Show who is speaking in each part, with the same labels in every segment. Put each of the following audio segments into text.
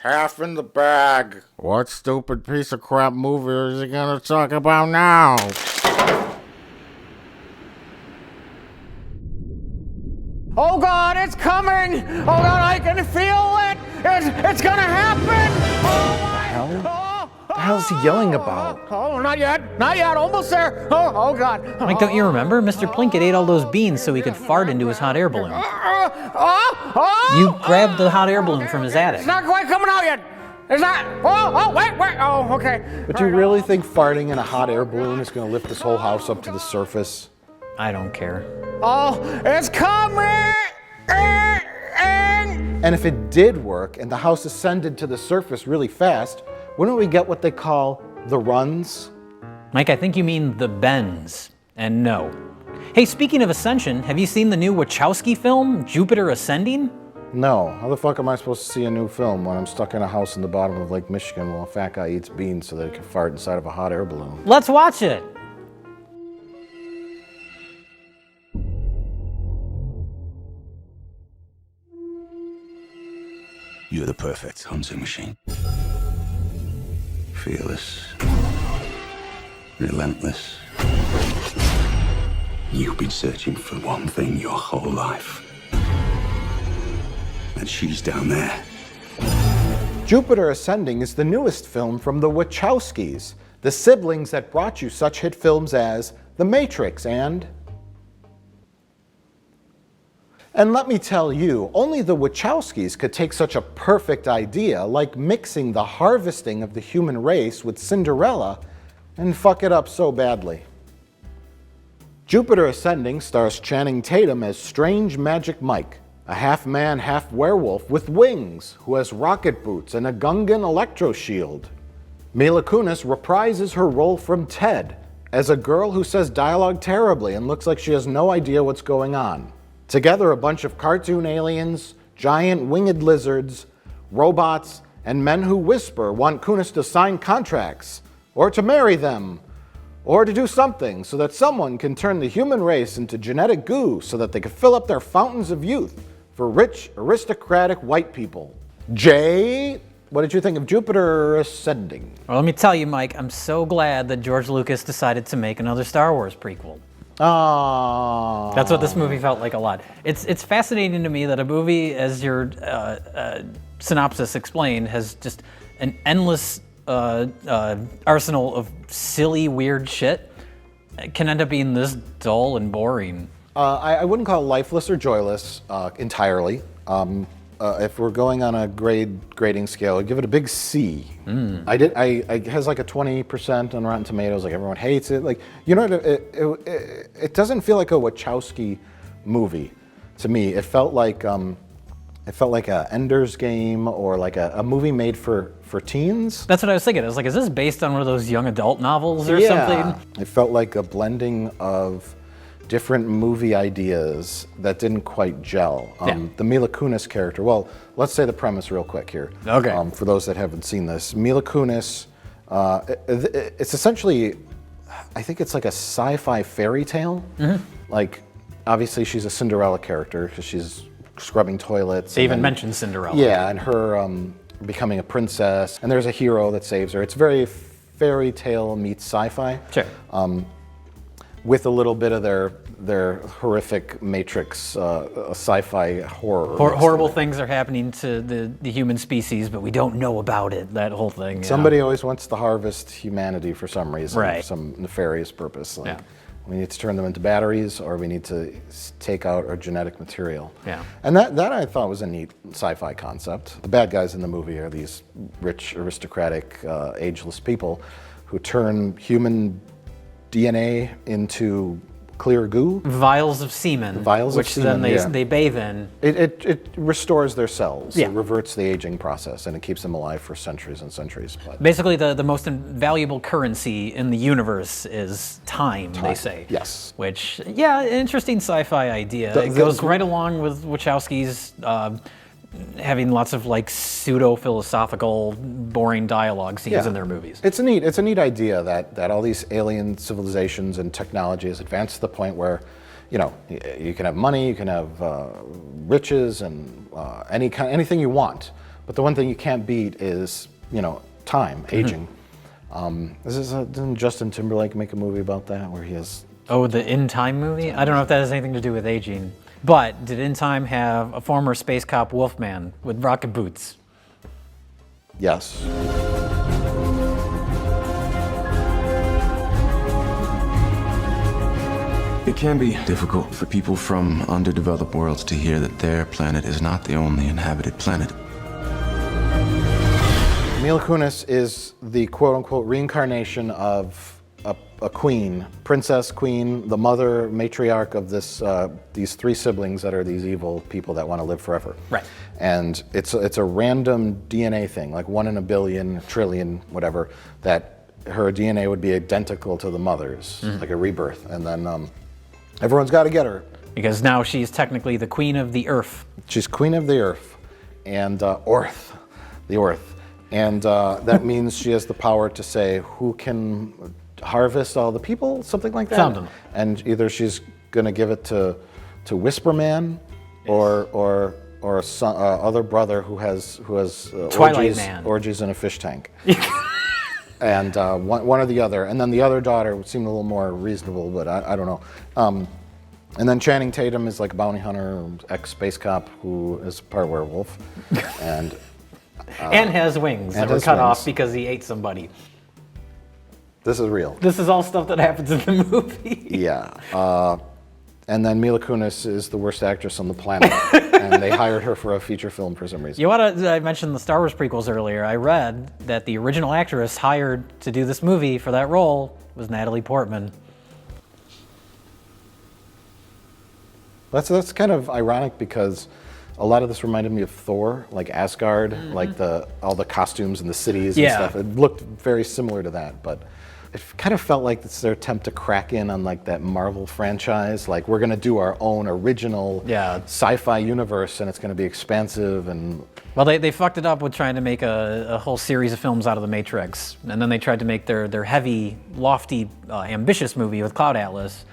Speaker 1: half in the bag. What stupid piece of crap movie is he gonna talk about now?
Speaker 2: Oh God, it's coming! Oh God, I can feel it! It's gonna happen! Oh my!
Speaker 3: What the hell is he yelling about?
Speaker 2: Oh, not yet, almost there. Oh God.
Speaker 4: Mike, don't you remember? Mr. Plinkett ate all those beans so he could fart into his hot air balloon. You grabbed the hot air balloon from his attic.
Speaker 2: It's not quite coming out yet. It's not. Wait. Oh, okay.
Speaker 3: But you really think farting in a hot air balloon is going to lift this whole house up to the surface?
Speaker 4: I don't care.
Speaker 2: Oh, it's coming!
Speaker 3: And if it did work and the house ascended to the surface really fast, wouldn't we get what they call the runs?
Speaker 4: Mike, I think you mean the bends. And no. Hey, speaking of ascension, have you seen the new Wachowski film, Jupiter Ascending?
Speaker 3: No. How the fuck am I supposed to see a new film when I'm stuck in a house in the bottom of Lake Michigan while a fat guy eats beans so that he can fart inside of a hot air balloon?
Speaker 4: Let's watch it.
Speaker 5: You're the perfect hunting machine. Fearless. Relentless. You've been searching for one thing your whole life. And she's down there.
Speaker 3: Jupiter Ascending is the newest film from the Wachowskis, the siblings that brought you such hit films as The Matrix and let me tell you, only the Wachowskis could take such a perfect idea like mixing the harvesting of the human race with Cinderella and fuck it up so badly. Jupiter Ascending stars Channing Tatum as Strange Magic Mike, a half-man, half-werewolf with wings who has rocket boots and a Gungan electro shield. Mila Kunis reprises her role from Ted as a girl who says dialogue terribly and looks like she has no idea what's going on. Together, a bunch of cartoon aliens, giant winged lizards, robots, and men who whisper want Kunis to sign contracts, or to marry them, or to do something so that someone can turn the human race into genetic goo so that they can fill up their fountains of youth for rich, aristocratic white people. Jay, what did you think of Jupiter Ascending?
Speaker 4: Well, let me tell you, Mike, I'm so glad that George Lucas decided to make another Star Wars prequel.
Speaker 3: Oh.
Speaker 4: That's what this movie felt like a lot. It's fascinating to me that a movie, as your synopsis explained, has just an endless arsenal of silly, weird shit. It can end up being this dull and boring.
Speaker 3: I wouldn't call it lifeless or joyless entirely. If we're going on a grading scale, I'd give it a big C. It has like a 20% on Rotten Tomatoes. Like everyone hates it. Like it doesn't feel like a Wachowski movie to me. It felt like a Ender's Game or like a movie made for teens.
Speaker 4: That's what I was thinking. I was like, is this based on one of those young adult novels or something?
Speaker 3: It felt like a blending of different movie ideas that didn't quite gel. The Mila Kunis character, well, let's say the premise real quick here.
Speaker 4: Okay.
Speaker 3: For those that haven't seen this, Mila Kunis, it's essentially, I think it's like a sci-fi fairy tale. Like, obviously she's a Cinderella character because she's scrubbing toilets.
Speaker 4: They even mentioned Cinderella.
Speaker 3: Yeah, and her becoming a princess, and there's a hero that saves her. It's very fairy tale meets sci-fi.
Speaker 4: Sure.
Speaker 3: With a little bit of their horrific Matrix sci-fi horror.
Speaker 4: Horrible things are happening to the human species, but we don't know about it, that whole thing.
Speaker 3: Somebody always wants to harvest humanity for some reason,
Speaker 4: right.
Speaker 3: for some nefarious purpose. Like,
Speaker 4: yeah.
Speaker 3: We need to turn them into batteries, or we need to take out our genetic material.
Speaker 4: Yeah.
Speaker 3: And that I thought was a neat sci-fi concept. The bad guys in the movie are these rich, aristocratic, ageless people who turn human DNA into clear goo.
Speaker 4: Vials of semen. Which then they bathe in.
Speaker 3: It restores their cells.
Speaker 4: Yeah.
Speaker 3: It reverts the aging process, and it keeps them alive for centuries and centuries. But
Speaker 4: basically, the most valuable currency in the universe is time, they say.
Speaker 3: Yes.
Speaker 4: Which, yeah, interesting sci-fi idea. It goes right along with Wachowski's having lots of like pseudo-philosophical, boring dialogue scenes in their movies.
Speaker 3: It's a neat idea that all these alien civilizations and technology has advanced to the point where, you know, you can have money, you can have riches, and anything you want. But the one thing you can't beat is, time, aging. Didn't Justin Timberlake make a movie about that where he has...
Speaker 4: Oh, the In Time movie? I don't know if that has anything to do with aging. But did In Time have a former space cop Wolfman with rocket boots?
Speaker 3: Yes.
Speaker 5: It can be difficult for people from underdeveloped worlds to hear that their planet is not the only inhabited planet.
Speaker 3: Mila Kunis is the quote-unquote reincarnation of a queen, princess queen, the mother, matriarch of these three siblings that are these evil people that want to live forever.
Speaker 4: Right.
Speaker 3: And it's a random DNA thing, like 1 in a billion, trillion, whatever, that her DNA would be identical to the mother's, like a rebirth. And then everyone's got to get her.
Speaker 4: Because now she's technically the queen of the Earth.
Speaker 3: She's queen of the Earth, and the Earth. And that means she has the power to say who can harvest all the people, something like that.
Speaker 4: Something.
Speaker 3: And either she's going to give it to Whisper Man, or a son, other brother who has
Speaker 4: Twilight Man.
Speaker 3: orgies in a fish tank. And one or the other. And then the other daughter would seem a little more reasonable, but I don't know. And then Channing Tatum is like a bounty hunter, ex-space cop who is part werewolf. And
Speaker 4: has wings that were cut off because he ate somebody.
Speaker 3: This is real.
Speaker 4: This is all stuff that happens in the movie.
Speaker 3: Yeah. And then Mila Kunis is the worst actress on the planet. And they hired her for a feature film for some reason.
Speaker 4: I mentioned the Star Wars prequels earlier. I read that the original actress hired to do this movie for that role was Natalie Portman.
Speaker 3: That's kind of ironic because a lot of this reminded me of Thor, like Asgard, like all the costumes and the cities and stuff. It looked very similar to that, but it kind of felt like it's their attempt to crack in on like that Marvel franchise. Like we're gonna do our own original sci-fi universe, and it's gonna be expansive and.
Speaker 4: Well, they fucked it up with trying to make a whole series of films out of the Matrix, and then they tried to make their heavy, lofty, ambitious movie with Cloud Atlas.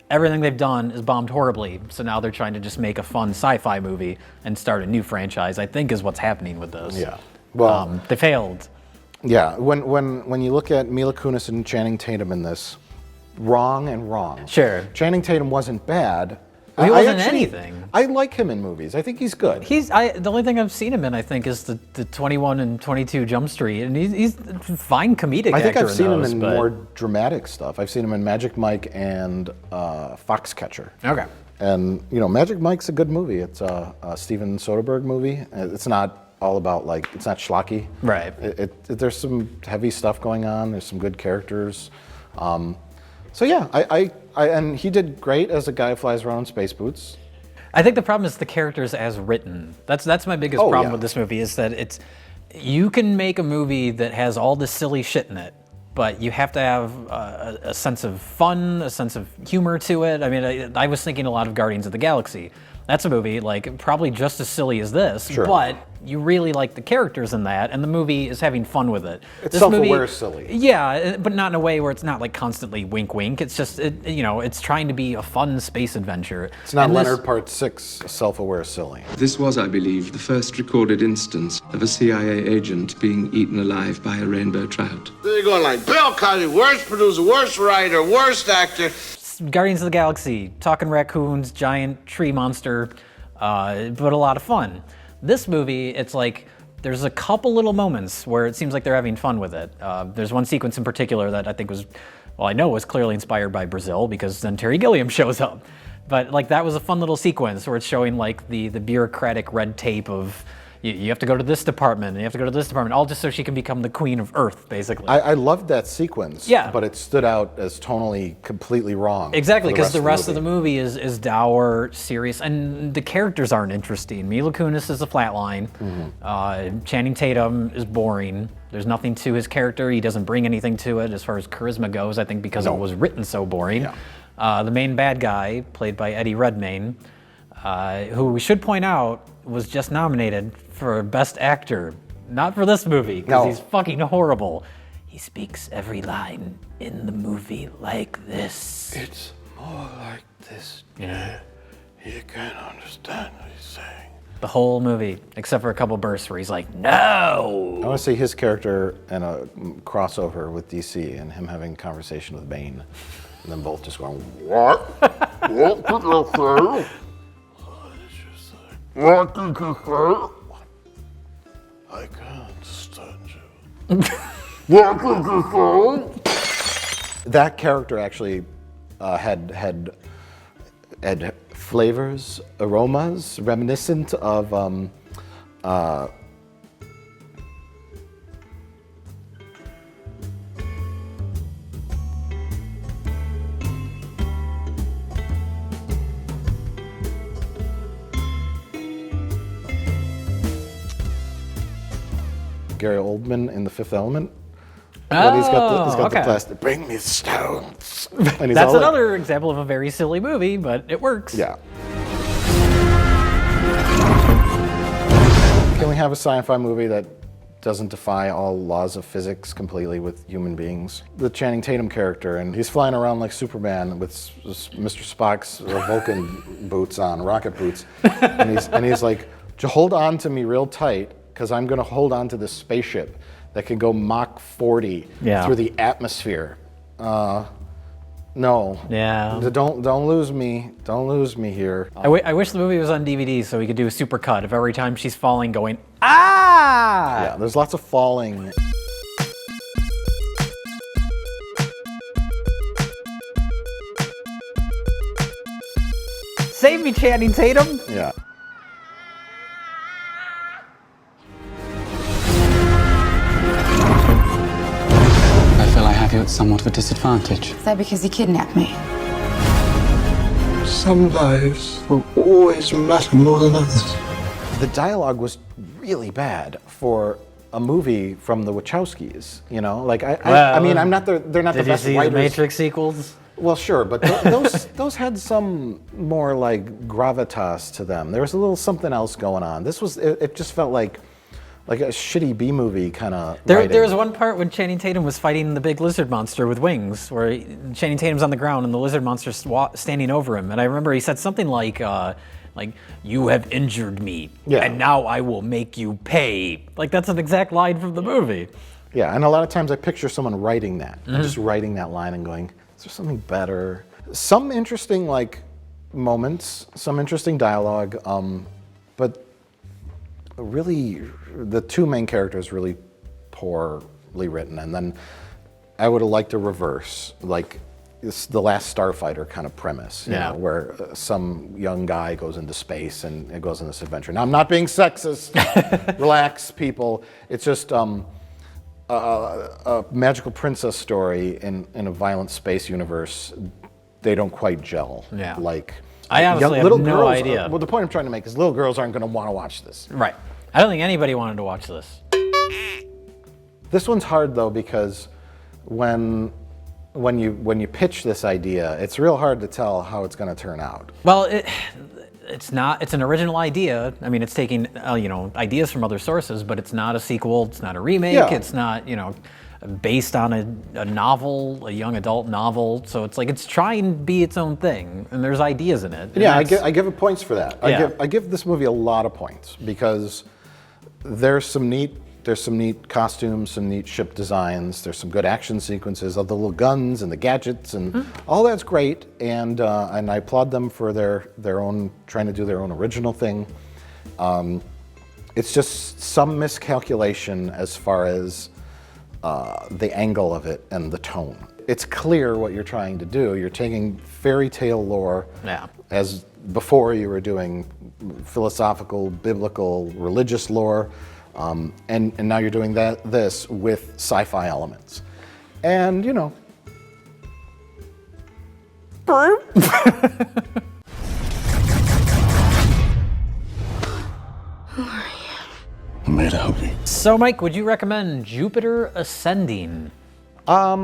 Speaker 4: Everything they've done is bombed horribly, so now they're trying to just make a fun sci-fi movie and start a new franchise, I think is what's happening with this.
Speaker 3: Yeah. Well,
Speaker 4: they failed.
Speaker 3: Yeah, when you look at Mila Kunis and Channing Tatum in this, wrong.
Speaker 4: Sure.
Speaker 3: Channing Tatum wasn't bad.
Speaker 4: He wasn't anything.
Speaker 3: I like him in movies. I think he's good.
Speaker 4: The only thing I've seen him in, I think, is the 21 and 22 Jump Street, and he's a fine comedic actor.
Speaker 3: I think I've seen him in
Speaker 4: but...
Speaker 3: more dramatic stuff. I've seen him in Magic Mike and Foxcatcher.
Speaker 4: Okay.
Speaker 3: And Magic Mike's a good movie. It's a Steven Soderbergh movie. It's not all about it's not schlocky.
Speaker 4: Right.
Speaker 3: There's some heavy stuff going on. There's some good characters. So yeah, and he did great as a guy who flies around in space boots.
Speaker 4: I think the problem is the characters as written. That's my biggest problem with this movie is that you can make a movie that has all this silly shit in it, but you have to have a sense of fun, a sense of humor to it. I mean, I was thinking a lot of Guardians of the Galaxy. That's a movie probably just as silly as this, but you really like the characters in that, and the movie is having fun with it.
Speaker 3: It's self-aware silly.
Speaker 4: Yeah, but not in a way where it's not constantly wink wink. It's just it's trying to be a fun space adventure.
Speaker 3: It's not Leonard Part 6 self-aware silly.
Speaker 6: This was, I believe, the first recorded instance of a CIA agent being eaten alive by a rainbow trout.
Speaker 7: They're going like Bill Cosby, worst producer, worst writer, worst actor.
Speaker 4: Guardians of the Galaxy, talking raccoons, giant tree monster, but a lot of fun. This movie, it's there's a couple little moments where it seems like they're having fun with it. There's one sequence in particular that I think was clearly inspired by Brazil because then Terry Gilliam shows up. But that was a fun little sequence where it's showing the bureaucratic red tape of you have to go to this department and you have to go to this department, all just so she can become the queen of Earth, basically.
Speaker 3: I loved that sequence, but it stood out as tonally completely wrong.
Speaker 4: Exactly, because the rest of the movie is dour, serious, and the characters aren't interesting. Mila Kunis is a flatline. Channing Tatum is boring. There's nothing to his character. He doesn't bring anything to it as far as charisma goes, I think because it was written so boring. Yeah. The main bad guy, played by Eddie Redmayne, who we should point out was just nominated for Best Actor. Not for this movie, because he's fucking horrible. He speaks every line in the movie like this.
Speaker 7: It's more like this. Yeah. You can't understand what he's saying.
Speaker 4: The whole movie, except for a couple bursts where he's like,
Speaker 3: I
Speaker 4: no!
Speaker 3: want to see his character in a crossover with DC and him having a conversation with Bane. And then both just going,
Speaker 7: What? What did you say? What did you say?
Speaker 1: I can't stand you.
Speaker 7: What did you say?
Speaker 3: that character actually had flavors, aromas reminiscent of Gary Oldman in The Fifth Element. When he's got the
Speaker 4: okay.
Speaker 3: plastic. Bring me stones. And he's
Speaker 4: That's
Speaker 3: all like-
Speaker 4: another example of a very silly movie, but it works.
Speaker 3: Yeah. Can we have a sci-fi movie that doesn't defy all laws of physics completely with human beings? The Channing Tatum character, and he's flying around like Superman with Mr. Spock's Vulcan boots on, rocket boots, and he's like, hold on to me real tight, because I'm going to hold on to this spaceship that can go Mach 40 through the atmosphere. No.
Speaker 4: Yeah.
Speaker 3: Don't lose me. Don't lose me here.
Speaker 4: I wish the movie was on DVD so we could do a super cut of every time she's falling going, ah!
Speaker 3: Yeah, there's lots of falling.
Speaker 4: Save me, Channing Tatum!
Speaker 3: Yeah.
Speaker 8: I feel I have you at somewhat of a disadvantage.
Speaker 9: Is that because he kidnapped me?
Speaker 7: Some lives will always matter more than others.
Speaker 3: The dialogue was really bad for a movie from the Wachowskis. You know, like I mean, I'm not they're not the
Speaker 4: Did you
Speaker 3: best
Speaker 4: see
Speaker 3: writers.
Speaker 4: the Matrix sequels?
Speaker 3: Well, sure, but those had some more like gravitas to them. There was a little something else going on. This was it just felt like a shitty B movie kind of.
Speaker 4: There was one part when Channing Tatum was fighting the big lizard monster with wings, where Channing Tatum's on the ground and the lizard monster's standing over him. And I remember he said something like, "You have injured me, and now I will make you pay." Like that's an exact line from the movie.
Speaker 3: Yeah, and a lot of times I picture someone writing that, just writing that line and going, "Is there something better?" Some interesting like moments, some interesting dialogue, but really, the two main characters really poorly written. And then I would have liked a reverse, like it's the Last Starfighter kind of premise, you know, where some young guy goes into space and it goes on this adventure. Now, I'm not being sexist. Relax, people. It's just a magical princess story in a violent space universe. They don't quite gel.
Speaker 4: Yeah.
Speaker 3: Like,
Speaker 4: I honestly have no idea.
Speaker 3: Well, the point I'm trying to make is little girls aren't going to want to watch this.
Speaker 4: Right. I don't think anybody wanted to watch this.
Speaker 3: This one's hard though because when you pitch this idea, it's real hard to tell how it's going to turn out.
Speaker 4: Well, it's not. It's an original idea. I mean, it's taking ideas from other sources, but it's not a sequel. It's not a remake.
Speaker 3: Yeah.
Speaker 4: It's not based on a novel, a young adult novel. So it's like it's trying to be its own thing, and there's ideas in it.
Speaker 3: Yeah, I give it points for that.
Speaker 4: Yeah.
Speaker 3: I give this movie a lot of points because there's some neat costumes, some neat ship designs. There's some good action sequences of the little guns and the gadgets, and all that's great. And I applaud them for their own trying to do their own original thing. It's just some miscalculation as far as the angle of it and the tone. It's clear what you're trying to do. You're taking fairy tale lore, as before you were doing philosophical, biblical, religious lore, and now you're doing this with sci-fi elements. And
Speaker 1: I'm here to help you.
Speaker 4: So, Mike, would you recommend Jupiter Ascending?
Speaker 3: I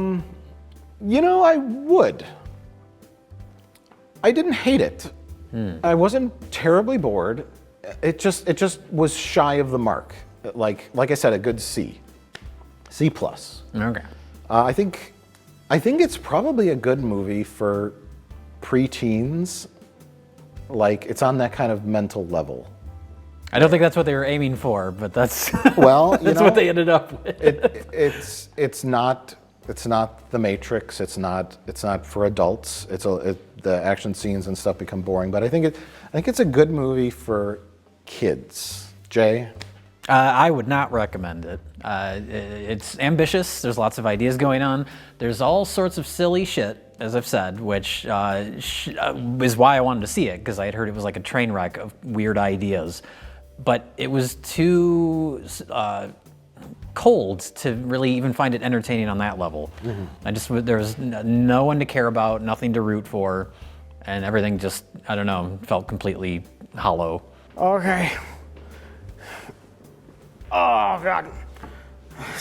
Speaker 3: would. I didn't hate it. I wasn't terribly bored. It just was shy of the mark. Like I said, a good C. C+.
Speaker 4: Okay.
Speaker 3: I think it's probably a good movie for preteens. Like it's on that kind of mental level.
Speaker 4: I don't think that's what they were aiming for, but that's
Speaker 3: Well,
Speaker 4: that's what they ended up with.
Speaker 3: It's not The Matrix. It's not for adults. The action scenes and stuff become boring. But I think it's a good movie for kids. Jay?
Speaker 4: I would not recommend it. It's ambitious. There's lots of ideas going on. There's all sorts of silly shit, as I've said, which is why I wanted to see it, because I had heard it was like a train wreck of weird ideas. But it was too cold to really even find it entertaining on that level. There was no one to care about, nothing to root for, and everything just, I don't know, felt completely hollow.
Speaker 2: Okay. Oh, God.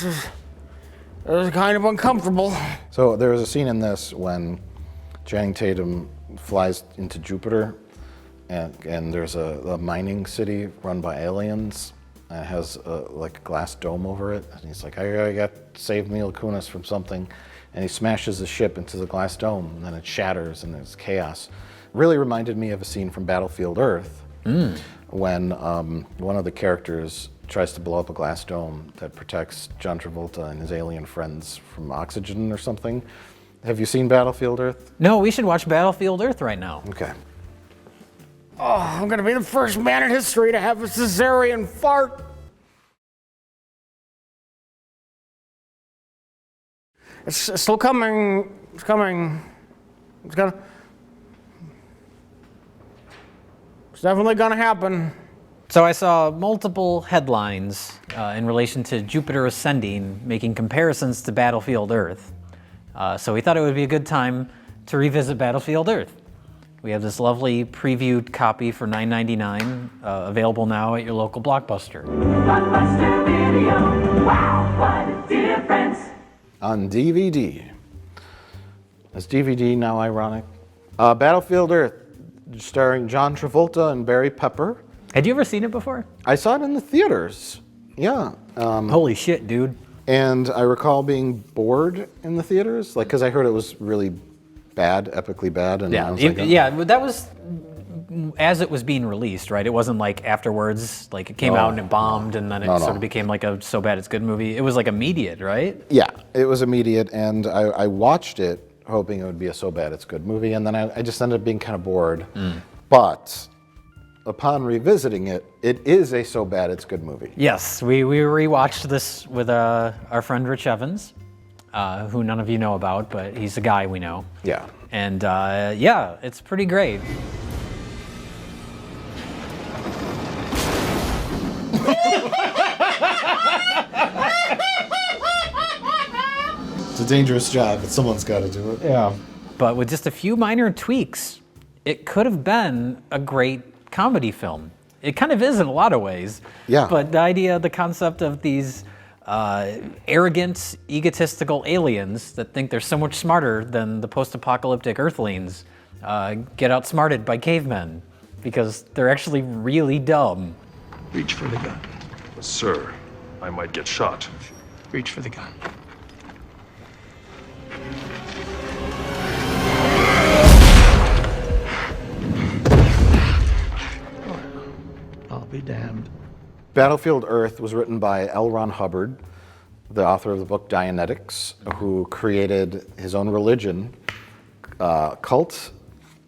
Speaker 2: This is kind of uncomfortable.
Speaker 3: So there was a scene in this when Channing Tatum flies into Jupiter, and there's a mining city run by aliens. And it has like a glass dome over it. And he's like, I got to save Mila Kunis from something. And he smashes the ship into the glass dome, and then it shatters, and there's chaos. Really reminded me of a scene from Battlefield Earth, when one of the characters tries to blow up a glass dome that protects John Travolta and his alien friends from oxygen or something. Have you seen Battlefield Earth?
Speaker 4: No, we should watch Battlefield Earth right now.
Speaker 3: Okay.
Speaker 2: Oh, I'm gonna be the first man in history to have a cesarean fart. It's still coming. It's coming. It's definitely gonna happen.
Speaker 4: So I saw multiple headlines in relation to Jupiter ascending, making comparisons to Battlefield Earth. So we thought it would be a good time to revisit Battlefield Earth. We have this lovely previewed copy for $9.99, available now at your local Blockbuster.
Speaker 9: Blockbuster Video, wow, what a difference.
Speaker 3: On DVD. Is DVD now ironic? Battlefield Earth, starring John Travolta and Barry Pepper.
Speaker 4: Had you ever seen it before?
Speaker 3: I saw it in the theaters. Yeah.
Speaker 4: Holy shit, dude.
Speaker 3: And I recall being bored in the theaters, like, because I heard it was really bad, epically bad. And I was like, oh.
Speaker 4: That was as it was being released, right? It wasn't like afterwards, like it came out and it bombed, and then it sort of became like a so bad it's good movie. It was like immediate, right?
Speaker 3: Yeah, it was immediate, and I watched it hoping it would be a so bad it's good movie, and then I just ended up being kind of bored. But upon revisiting it, it is a so bad it's good movie.
Speaker 4: Yes, we rewatched this with our friend Rich Evans, who none of you know about, but he's a guy we know.
Speaker 3: Yeah.
Speaker 4: And yeah, it's pretty great.
Speaker 3: It's a dangerous job, but someone's got to do it.
Speaker 4: Yeah. But with just a few minor tweaks, it could have been a great comedy film. It kind of is in a lot of ways.
Speaker 3: Yeah.
Speaker 4: But the idea, the concept of these arrogant, egotistical aliens that think they're so much smarter than the post-apocalyptic Earthlings get outsmarted by cavemen because they're actually really dumb.
Speaker 10: Reach for the gun. Sir, I might get shot.
Speaker 8: Reach for the gun.
Speaker 10: I'll be damned.
Speaker 3: Battlefield Earth was written by L. Ron Hubbard, the author of the book Dianetics, who created his own religion, cult,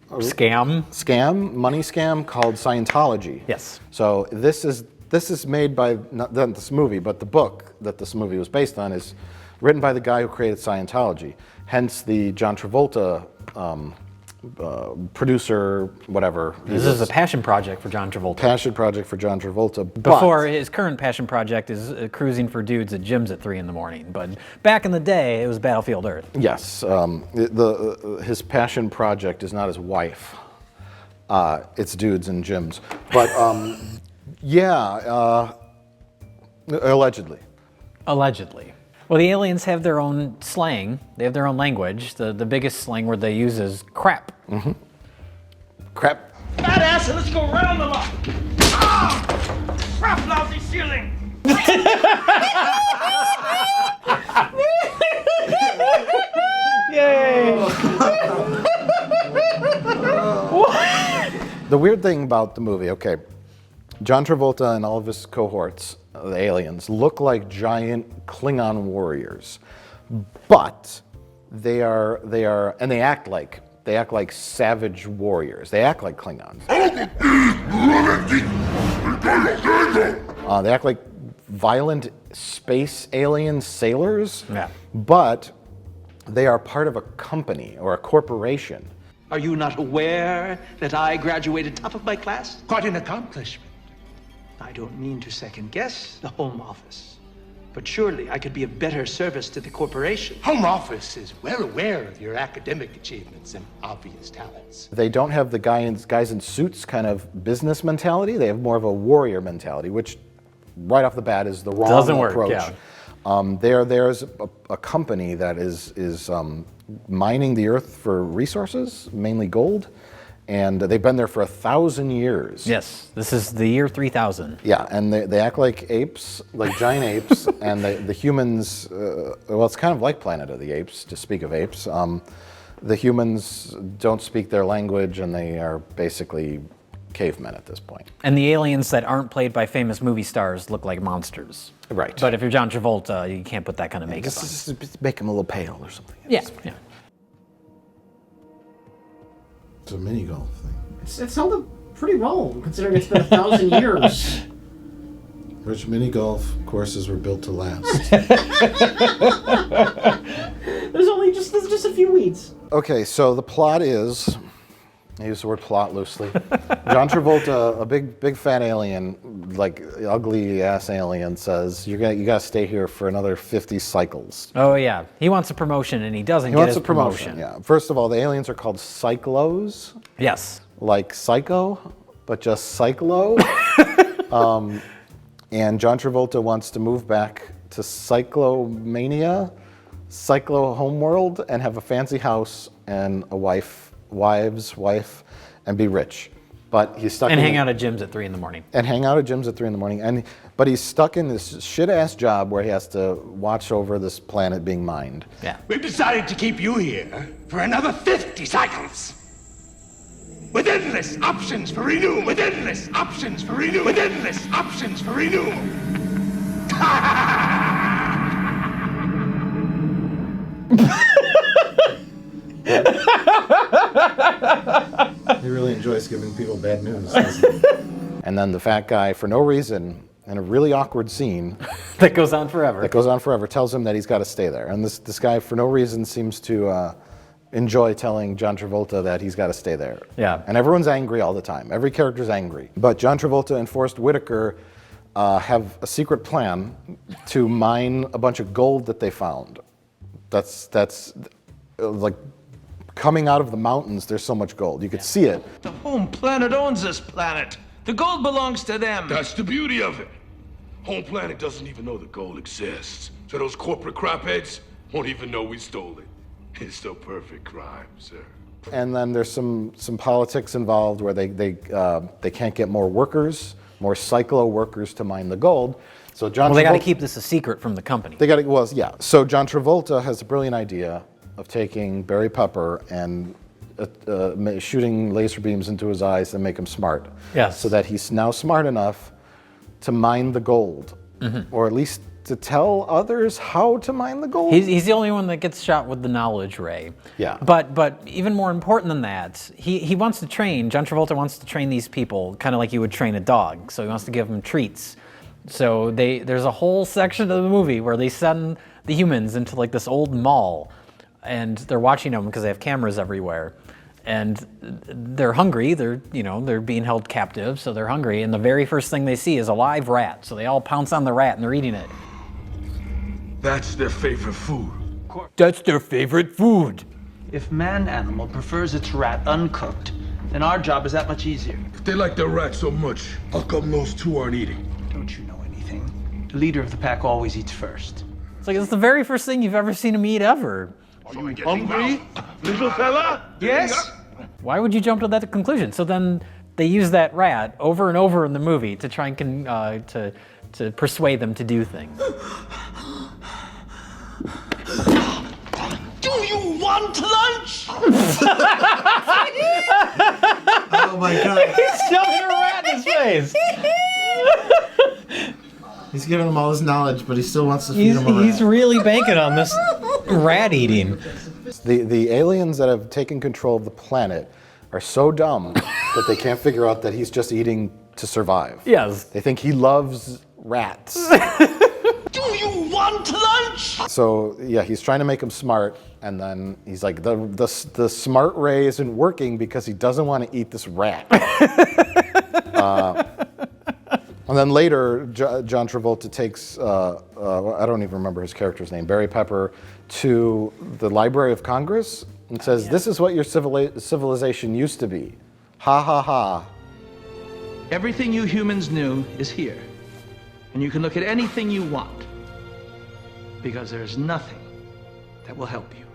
Speaker 3: money scam called Scientology.
Speaker 4: Yes.
Speaker 3: So this is made by not this movie, but the book that this movie was based on is written by the guy who created Scientology. Hence the John Travolta producer, whatever.
Speaker 4: This is a passion project for John Travolta.
Speaker 3: Passion project for John Travolta.
Speaker 4: Before his current passion project is cruising for dudes at gyms at 3 a.m. But back in the day, it was Battlefield Earth.
Speaker 3: Yes. His passion project is not his wife. It's dudes in gyms. But yeah, allegedly.
Speaker 4: Allegedly. Well, the aliens have their own slang. They have their own language. The biggest slang word they use is crap.
Speaker 3: Mm-hmm. Crap.
Speaker 9: Badass, let's go round them up. Ah! Crap, lousy ceiling.
Speaker 4: Yay!
Speaker 3: The weird thing about the movie, okay, John Travolta and all of his cohorts, the aliens, look like giant Klingon warriors, but they act like savage warriors. They act like Klingons. They act like violent space alien sailors, but they are part of a company or a corporation.
Speaker 11: Are you not aware that I graduated top of my class?
Speaker 12: Quite an accomplishment.
Speaker 11: I don't mean to second guess the Home Office, but surely I could be of better service to the corporation.
Speaker 12: Home Office is well aware of your academic achievements and obvious talents.
Speaker 3: They don't have the guys in suits kind of business mentality. They have more of a warrior mentality, which right off the bat is the wrong approach. There's a company that is mining the earth for resources, mainly gold, and they've been there for 1,000 years.
Speaker 4: Yes, this is the year 3000.
Speaker 3: Yeah, and they act like apes, like giant apes, and the humans, well, it's kind of like Planet of the Apes, to speak of apes. The humans don't speak their language, and they are basically cavemen at this point.
Speaker 4: And the aliens that aren't played by famous movie stars look like monsters.
Speaker 3: Right.
Speaker 4: But if you're John Travolta, you can't put that kind of makeup on.
Speaker 3: Just make him a little pale or something.
Speaker 4: Yeah.
Speaker 1: It's a mini golf thing.
Speaker 13: It's held up pretty well, considering it's been 1,000 years.
Speaker 1: Which mini golf courses were built to last?
Speaker 13: There's just a few weeds.
Speaker 3: Okay, so the plot is, I use the word plot loosely. John Travolta, a big fat alien, like ugly ass alien, says you gotta stay here for another 50 cycles.
Speaker 4: Oh yeah, he wants a promotion and he doesn't get his promotion.
Speaker 3: Yeah. First of all, the aliens are called cyclos.
Speaker 4: Yes.
Speaker 3: Like psycho, but just cyclo. And John Travolta wants to move back to Cyclomania, Cyclo homeworld, and have a fancy house and a wife, and be rich. But he's stuck
Speaker 4: and hang out at gyms at 3 in the morning.
Speaker 3: And hang out at gyms at 3 in the morning. But he's stuck in this shit-ass job where he has to watch over this planet being mined.
Speaker 4: Yeah.
Speaker 12: We've decided to keep you here for another 50 cycles. With endless options for renewal. With endless options for renewal. With endless options for renewal.
Speaker 1: He really enjoys giving people bad news, doesn't he?
Speaker 3: And then the fat guy, for no reason, in a really awkward scene
Speaker 4: that goes on forever,
Speaker 3: tells him that he's got to stay there. And this guy, for no reason, seems to enjoy telling John Travolta that he's got to stay there.
Speaker 4: Yeah.
Speaker 3: And everyone's angry all the time. Every character's angry. But John Travolta and Forrest Whitaker have a secret plan to mine a bunch of gold that they found. That's like coming out of the mountains. There's so much gold. You could see it.
Speaker 11: The home planet owns this planet. The gold belongs to them.
Speaker 10: That's the beauty of it. Home planet doesn't even know the gold exists. So those corporate crapheads won't even know we stole it. It's the perfect crime, sir.
Speaker 3: And then there's some politics involved where they can't get more workers, more cyclo workers to mine the gold. So
Speaker 4: they got to keep this a secret from the company.
Speaker 3: So John Travolta has a brilliant idea of taking Barry Pepper and shooting laser beams into his eyes and make him smart.
Speaker 4: Yes.
Speaker 3: So that he's now smart enough to mine the gold, or at least to tell others how to mine the gold.
Speaker 4: He's the only one that gets shot with the knowledge ray.
Speaker 3: Yeah.
Speaker 4: But even more important than that, he wants to train, John Travolta wants to train these people kind of like you would train a dog. So he wants to give them treats. So there's a whole section of the movie where they send the humans into like this old mall, and they're watching them because they have cameras everywhere. And they're hungry, they're being held captive, so they're hungry, and the very first thing they see is a live rat. So they all pounce on the rat and they're eating it.
Speaker 10: That's their favorite food.
Speaker 4: That's their favorite food.
Speaker 11: If man-animal prefers its rat uncooked, then our job is that much easier.
Speaker 10: If they like their rat so much, how come those two aren't eating?
Speaker 11: Don't you know anything? The leader of the pack always eats first.
Speaker 4: It's like it's the very first thing you've ever seen him eat ever.
Speaker 10: Are you hungry, little fella?
Speaker 11: Yes?
Speaker 4: Why would you jump to that conclusion? So then they use that rat over and over in the movie to try and to persuade them to do things.
Speaker 11: Do you want lunch?
Speaker 1: Oh my God.
Speaker 4: He's shoving a rat in his face.
Speaker 14: He's giving him all his knowledge, but he still wants to feed him a rat.
Speaker 4: He's really banking on this rat eating.
Speaker 3: The aliens that have taken control of the planet are so dumb that they can't figure out that he's just eating to survive.
Speaker 4: Yes.
Speaker 3: They think he loves rats.
Speaker 12: Do you want lunch?
Speaker 3: So yeah, he's trying to make him smart, and then he's like, the smart ray isn't working because he doesn't want to eat this rat. And then later, John Travolta takes, I don't even remember his character's name, Barry Pepper, to the Library of Congress and says, this is what your civilization used to be. Ha ha ha.
Speaker 11: Everything you humans knew is here. And you can look at anything you want. Because there's nothing that will help you.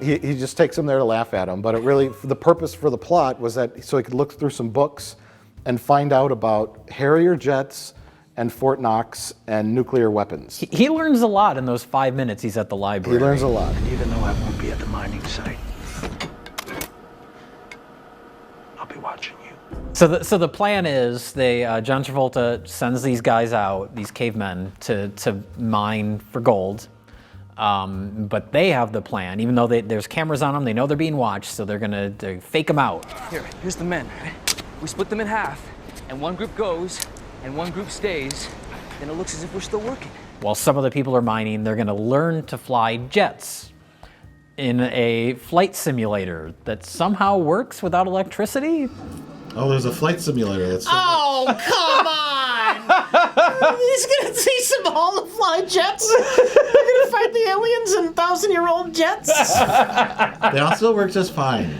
Speaker 3: He just takes him there to laugh at him, but it really, the purpose for the plot was that so he could look through some books and find out about Harrier jets and Fort Knox and nuclear weapons.
Speaker 4: He learns a lot in those 5 minutes he's at the library.
Speaker 3: He learns a lot.
Speaker 11: And even though I won't be at the mining site, I'll be watching you.
Speaker 4: So the plan is John Travolta sends these guys out, these cavemen, to mine for gold. But they have the plan, even though there's cameras on them, they know they're being watched, so they're gonna fake them out.
Speaker 15: Here's the men. We split them in half, and one group goes, and one group stays, then it looks as if we're still working.
Speaker 4: While some of the people are mining, they're gonna learn to fly jets in a flight simulator that somehow works without electricity.
Speaker 14: Oh, there's a flight simulator. That's
Speaker 13: Oh, come on! He's gonna see some Hall-of-Fly jets. They're gonna fight the aliens in 1,000-year-old jets.
Speaker 14: They all still work just fine.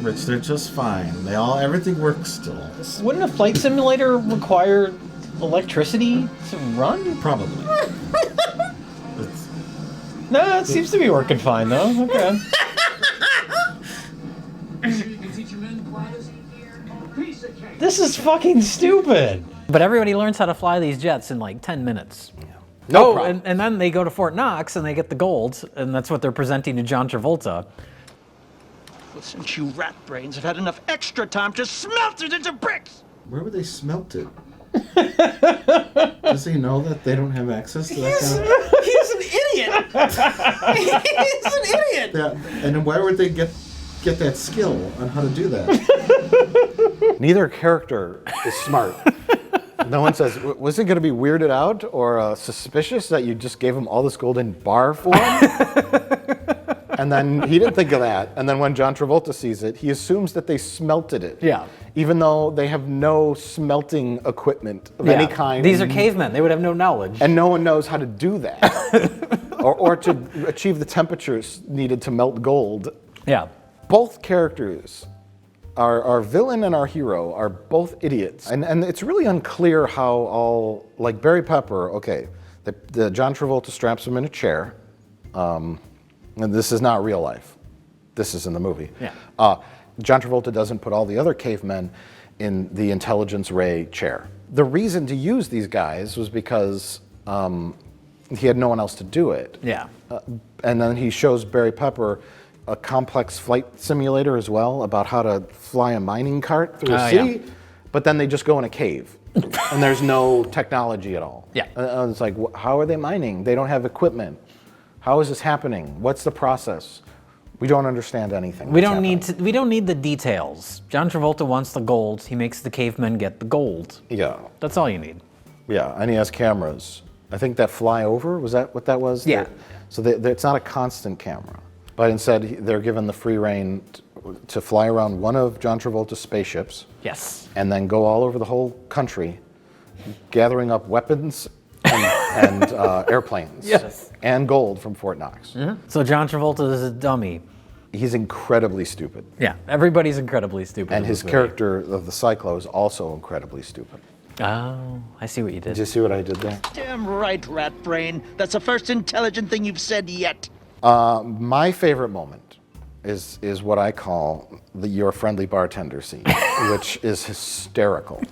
Speaker 14: Rich, they're just fine. Everything works still.
Speaker 4: Wouldn't a flight simulator require electricity to run?
Speaker 14: Probably.
Speaker 4: No, it seems to be working fine though. Okay. This is fucking stupid. But everybody learns how to fly these jets in like 10 minutes. Yeah.
Speaker 3: No problem.
Speaker 4: And then they go to Fort Knox and they get the gold, and that's what they're presenting to John Travolta.
Speaker 11: Well, since you rat brains have had enough extra time to smelt it into bricks!
Speaker 14: Where would they smelt it? Does he know that they don't have access to that kind of...
Speaker 13: He's an idiot! He's an idiot!
Speaker 14: Yeah, and then why would they get that skill on how to do that?
Speaker 3: Neither character is smart. No one says, was it going to be weirded out or suspicious that you just gave him all this gold in bar form? And then he didn't think of that. And then when John Travolta sees it, he assumes that they smelted it.
Speaker 4: Yeah.
Speaker 3: Even though they have no smelting equipment of any kind.
Speaker 4: These are cavemen. They would have no knowledge.
Speaker 3: And no one knows how to do that. or to achieve the temperatures needed to melt gold.
Speaker 4: Yeah. Both
Speaker 3: Characters, our villain and our hero, are both idiots. And it's really unclear how all, like Barry Pepper, okay, the John Travolta straps him in a chair. And this is not real life. This is in the movie.
Speaker 4: Yeah.
Speaker 3: John Travolta doesn't put all the other cavemen in the intelligence ray chair. The reason to use these guys was because he had no one else to do it.
Speaker 4: Yeah.
Speaker 3: And then he shows Barry Pepper a complex flight simulator as well about how to fly a mining cart through a city.
Speaker 4: Yeah.
Speaker 3: But then they just go in a cave. And there's no technology at all.
Speaker 4: Yeah.
Speaker 3: It's like, how are they mining? They don't have equipment. How is this happening? What's the process? We don't understand anything.
Speaker 4: We don't need the details. John Travolta wants the gold. He makes the cavemen get the gold.
Speaker 3: Yeah.
Speaker 4: That's all you need.
Speaker 3: Yeah, and he has cameras. I think that flyover, was that what that was?
Speaker 4: Yeah.
Speaker 3: So it's not a constant camera. But instead, they're given the free rein to fly around one of John Travolta's spaceships.
Speaker 4: Yes.
Speaker 3: And then go all over the whole country, gathering up weapons and airplanes.
Speaker 4: Yes.
Speaker 3: And gold from Fort Knox.
Speaker 4: Mm-hmm. So John Travolta is a dummy.
Speaker 3: He's incredibly stupid.
Speaker 4: Yeah, everybody's incredibly stupid.
Speaker 3: And his character of the Cyclo is also incredibly stupid.
Speaker 4: Oh, I see what you did.
Speaker 3: Did you see what I did there?
Speaker 11: Damn right, rat brain. That's the first intelligent thing you've said yet.
Speaker 3: My favorite moment is what I call your friendly bartender scene, which is hysterical.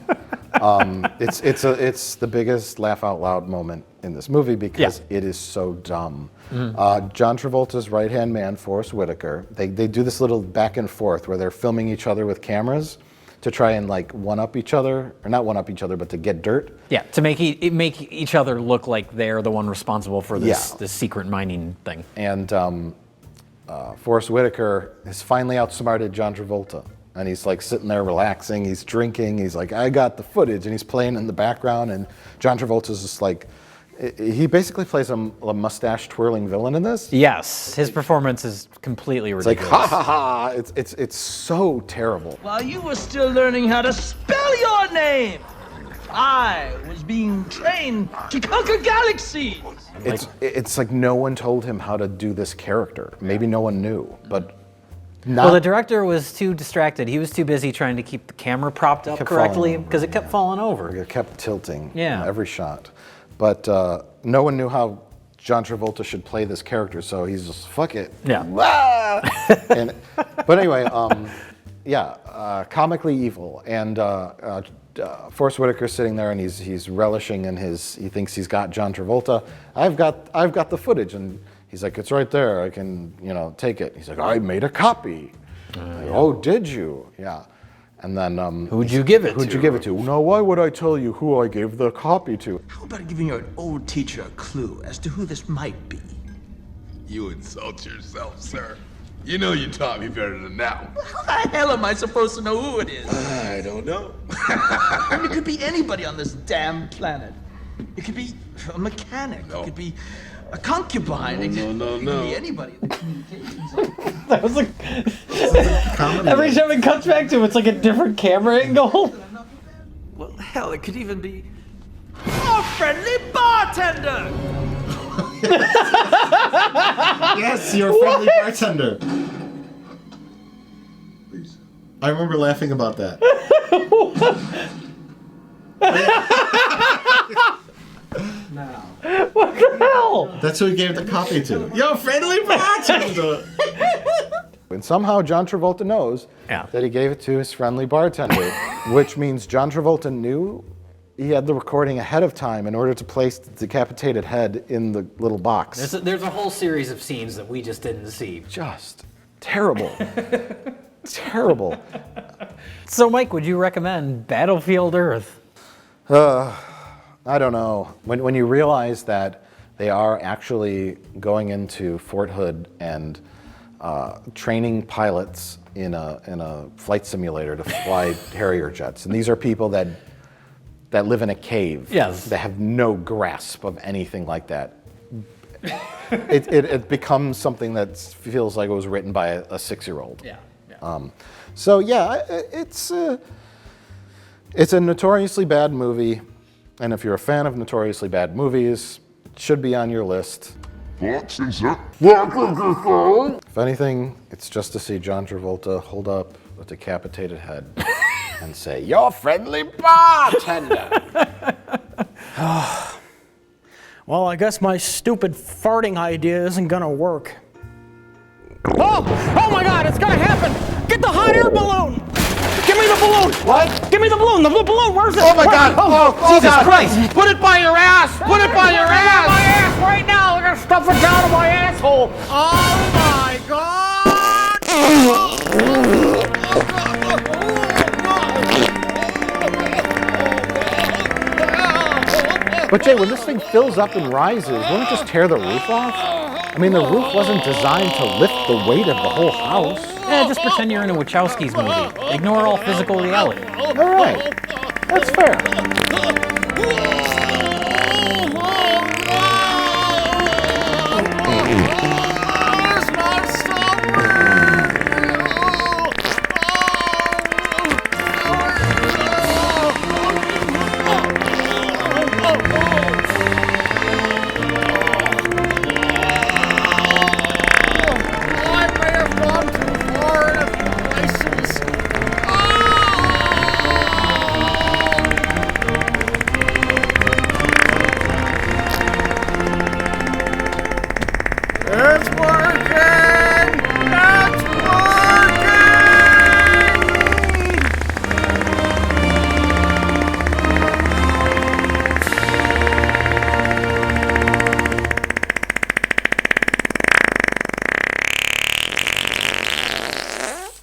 Speaker 3: It's the biggest laugh out loud moment in this movie because it is so dumb. Mm-hmm. John Travolta's right-hand man, Forrest Whitaker, they do this little back and forth where they're filming each other with cameras. to try and like one-up each other, or not one-up each other, but to get dirt.
Speaker 4: Yeah, to make each other look like they're the one responsible for this secret mining thing.
Speaker 3: And Forrest Whitaker has finally outsmarted John Travolta. And he's like sitting there relaxing, he's drinking, he's like, I got the footage, and he's playing in the background, and John Travolta's just like, he basically plays a mustache twirling villain in this.
Speaker 4: Yes, his performance is completely ridiculous.
Speaker 3: It's like, ha ha ha, it's so terrible.
Speaker 11: While you were still learning how to spell your name, I was being trained to conquer galaxies.
Speaker 3: It's like no one told him how to do this character. Maybe no one knew, but
Speaker 4: well, the director was too distracted. He was too busy trying to keep the camera propped up correctly because it kept falling over.
Speaker 3: It kept tilting in
Speaker 4: Yeah.
Speaker 3: every shot. But no one knew how John Travolta should play this character, so he's just, fuck it.
Speaker 4: Yeah.
Speaker 3: But anyway, comically evil. And Forrest Whitaker's sitting there and he's relishing in he thinks he's got John Travolta. I've got the footage, and he's like, it's right there, I can, take it. He's like, I made a copy. Oh, did you? Yeah. And then
Speaker 4: who'd you give it to?
Speaker 3: Who'd you give it to? No, why would I tell you who I gave the copy to?
Speaker 12: How about giving your old teacher a clue as to who this might be?
Speaker 10: You insult yourself, sir. You know you taught me better than that one.
Speaker 11: How the hell am I supposed to know who it is?
Speaker 10: I don't know.
Speaker 11: I mean, it could be anybody on this damn planet. It could be a mechanic.
Speaker 10: No.
Speaker 11: It could be a concubine. It could be anybody in the communications.
Speaker 4: That was like every time it cuts back to it's like a different camera angle.
Speaker 11: Well, hell, it could even be our friendly bartender.
Speaker 14: Yes, your friendly bartender. I remember laughing about that.
Speaker 11: Now.
Speaker 4: What the hell?
Speaker 14: That's who he gave the copy to. Your friendly bartender.
Speaker 3: And somehow John Travolta knows that he gave it to his friendly bartender, which means John Travolta knew he had the recording ahead of time in order to place the decapitated head in the little box.
Speaker 4: There's a whole series of scenes that we just didn't see.
Speaker 3: Just terrible. Terrible.
Speaker 4: So, Mike, would you recommend Battlefield Earth?
Speaker 3: I don't know. When you realize that they are actually going into Fort Hood and training pilots in a flight simulator to fly Harrier jets, and these are people that live in a cave.
Speaker 4: Yes.
Speaker 3: That have no grasp of anything like that. It becomes something that feels like it was written by a 6-year-old.
Speaker 4: Yeah.
Speaker 3: It's a notoriously bad movie, and if you're a fan of notoriously bad movies, it should be on your list. If anything, it's just to see John Travolta hold up a decapitated head and say, "Your friendly bartender."
Speaker 13: Well, I guess my stupid farting idea isn't gonna work. Oh my God, it's gonna happen! Get the hot air balloon! Give me the balloon!
Speaker 3: What?
Speaker 13: Give me the balloon! The balloon, where's it?
Speaker 3: Oh my God! Oh
Speaker 13: Jesus
Speaker 3: God.
Speaker 13: Christ!
Speaker 2: Put it by your ass! Put it by your ass! My ass right now! I'm gonna stuff it down in my asshole! Oh my God!
Speaker 3: But Jay, when this thing fills up and rises, wouldn't it just tear the roof off? I mean, the roof wasn't designed to lift the weight of the whole house.
Speaker 4: Yeah, just pretend you're in a Wachowski's movie. Ignore all physical reality.
Speaker 3: All right, that's fair.